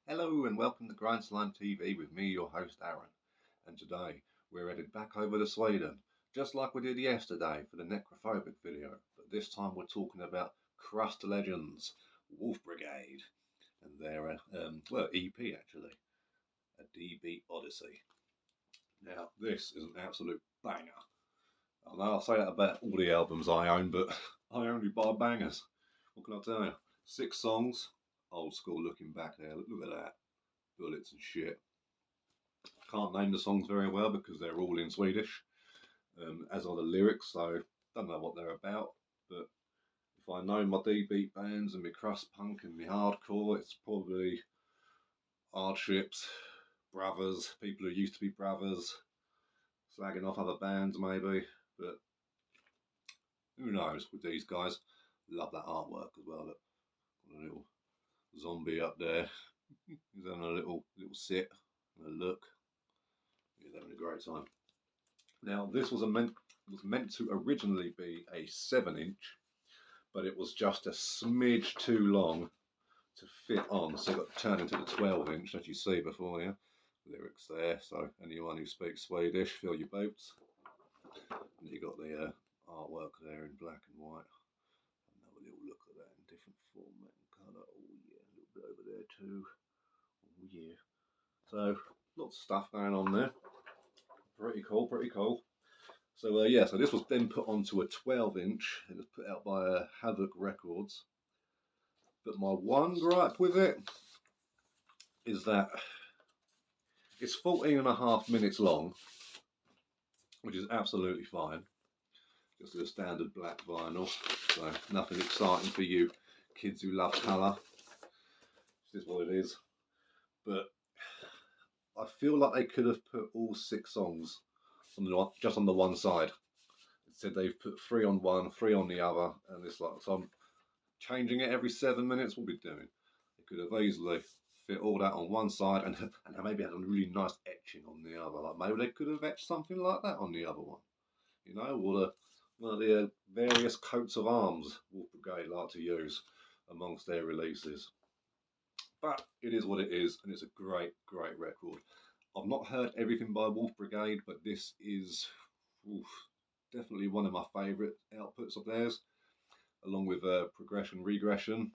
Hello and welcome to Grindslime TV with me, your host Aaron. And today we're headed back over to Sweden, just like we did yesterday for the Necrophobic video. But this time we're talking about Crust Legends, Wolfbrigade, and their EP actually, a D-Beat Odyssey. Now this is an absolute banger. I know I say that about all the albums I own, but I only buy bangers. What can I tell you? 6 songs, old school looking back there. Look at that. Bullets and shit. Can't name the songs very well because they're all in Swedish, as are the lyrics, so don't know what they're about. But if I know my D-Beat bands and my crust punk and my hardcore, it's probably hardships, brothers, people who used to be brothers, slagging off other bands maybe. But who knows with these guys? Love that artwork as well. Look, got a little zombie up there. He's having a little sit and a look. He's having a great time. Now this was meant to originally be a 7-inch, but it was just a smidge too long to fit on, so it got turned into the 12-inch that you see before you. Lyrics there, so anyone who speaks Swedish, fill your boats. And you got the artwork there in black and white. Have a little look at that in different format and colour. Oh yeah, a little bit over there too. Oh yeah. So lots of stuff going on there. Pretty cool, pretty cool. So yeah, so this was then put onto a 12-inch. It was put out by Havoc Records. But my one gripe with it is that it's 14.5 minutes long, which is absolutely fine. Just a standard black vinyl, so nothing exciting for you kids who love colour. This is what it is. But I feel like they could have put all 6 songs on just on the one side. Instead, they've put 3 on one, 3 on the other, and it's like, so I'm changing it every 7 minutes. What are we doing? They could have easily fit all that on one side and maybe had a really nice etching on the other. Like maybe they could have etched something like that on the other one. You know, or one of the various coats of arms Wolfbrigade like to use amongst their releases. But it is what it is, and it's a great, great record. I've not heard everything by Wolfbrigade, but this is definitely one of my favourite outputs of theirs, along with Progression Regression.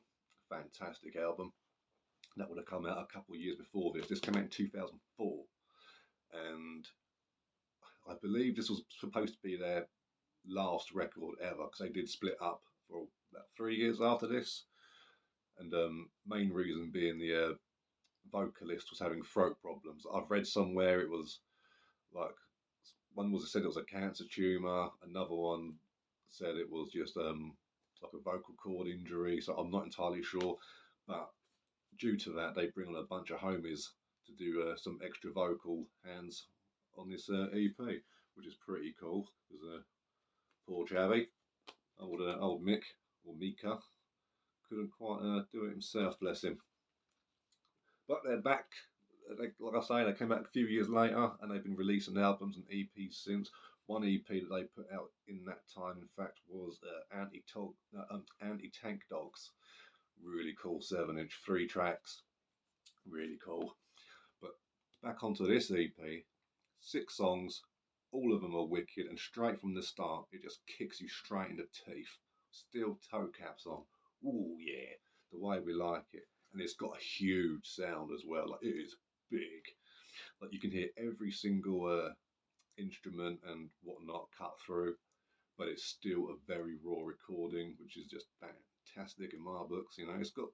Fantastic album. That would have come out a couple of years before this. This came out in 2004, and I believe this was supposed to be their last record ever, because they did split up for about 3 years after this, and main reason being the vocalist was having throat problems. I've read somewhere it was like, one was said it was a cancer tumour, another one said it was just like a vocal cord injury, so I'm not entirely sure, but due to that they bring on a bunch of homies to do some extra vocal hands on this EP, which is pretty cool. There's poor Chavy, old Mick, or Mika, couldn't quite do it himself, bless him. But they're back. Like I say, they came out a few years later, and they've been releasing albums and EPs since. One EP that they put out in that time, in fact, was Anti-Tank Dogs. Really cool 7-inch, 3 tracks. Really cool. But back onto this EP, 6 songs, all of them are wicked, and straight from the start, it just kicks you straight in the teeth. Steel toe caps on. Ooh, yeah, the way we like it. And it's got a huge sound as well. Like, it is big. Like, you can hear every single instrument and whatnot cut through, but it's still a very raw recording, which is just fantastic in my books. You know, it's got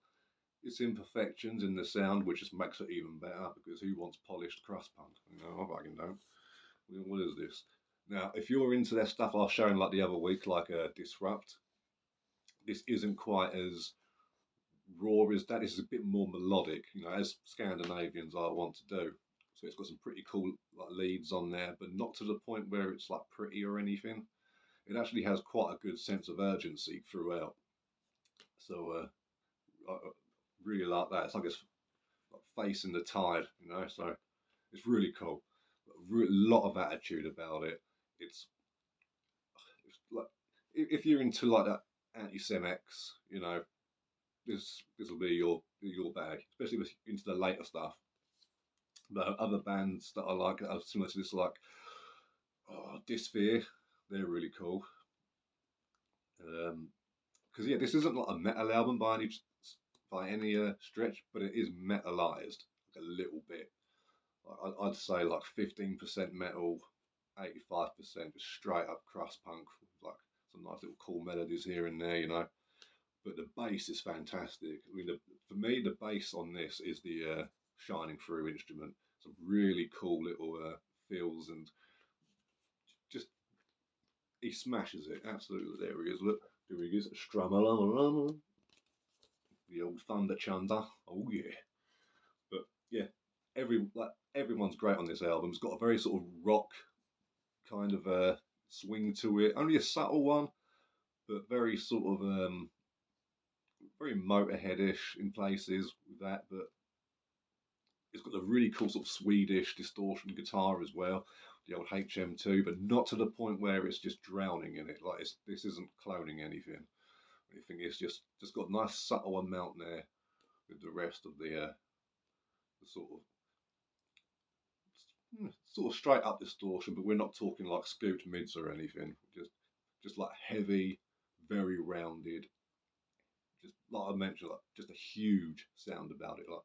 its imperfections in the sound, which just makes it even better, because who wants polished crust punk? You know, I fucking don't. What is this? Now, if you're into their stuff I was showing like the other week, like Disrupt, this isn't quite as raw as that. This is a bit more melodic, you know, as Scandinavians I want to do. So it's got some pretty cool like leads on there, but not to the point where it's like pretty or anything. It actually has quite a good sense of urgency throughout. So I really like that. It's like it's like facing the tide, you know. So it's really cool. A lot of attitude about it. It's like, if you're into like that anti-Semex, you know, this will be your your bag, especially into the later stuff. But other bands that I like are similar to this, like Dysphere, they're really cool. Because yeah, this isn't like a metal album by any stretch, but it is metalized like a little bit. I'd say like 15% metal, 85% just straight up crust punk, like some nice little cool melodies here and there, you know. But the bass is fantastic. I mean, for me, the bass on this is the shining through instrument. Some really cool little feels, and just he smashes it absolutely. There he is. Look, there he is. Strummer, the old Thunder Chunder. Oh yeah. But yeah, everyone's great on this album. It's got a very sort of rock kind of swing to it. Only a subtle one, but very sort of very Motorheadish in places with that. But it's got a really cool sort of Swedish distortion guitar as well, the old HM2, but not to the point where it's just drowning in it. Like this isn't cloning anything. I think it's just got a nice subtle amount there with the rest of the sort of straight up distortion, but we're not talking like scooped mids or anything. Just like heavy, very rounded. Just like I mentioned, like just a huge sound about it. Like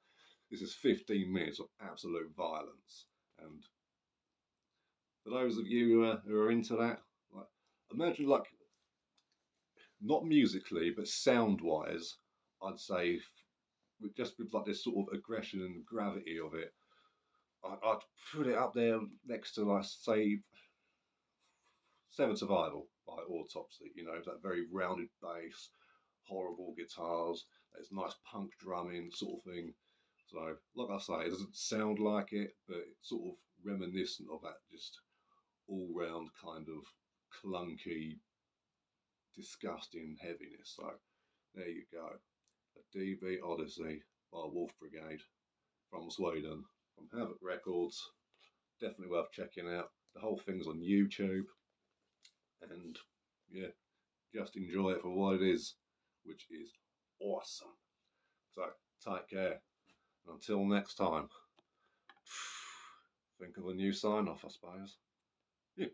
this is 15 minutes of absolute violence, and for those of you who are into that, like imagine like not musically but sound wise, I'd say just with like this sort of aggression and gravity of it, I'd put it up there next to like say Seven Survival by Autopsy. You know, that very rounded bass, horrible guitars, there's nice punk drumming sort of thing. So, like I say, it doesn't sound like it, but it's sort of reminiscent of that just all round kind of clunky, disgusting heaviness. So, there you go. A D-Beat Odyssey by Wolfbrigade from Sweden, from Havoc Records. Definitely worth checking out. The whole thing's on YouTube. And yeah, just enjoy it for what it is, which is awesome. So, take care. Until next time, think of a new sign off, I suppose. Yeah.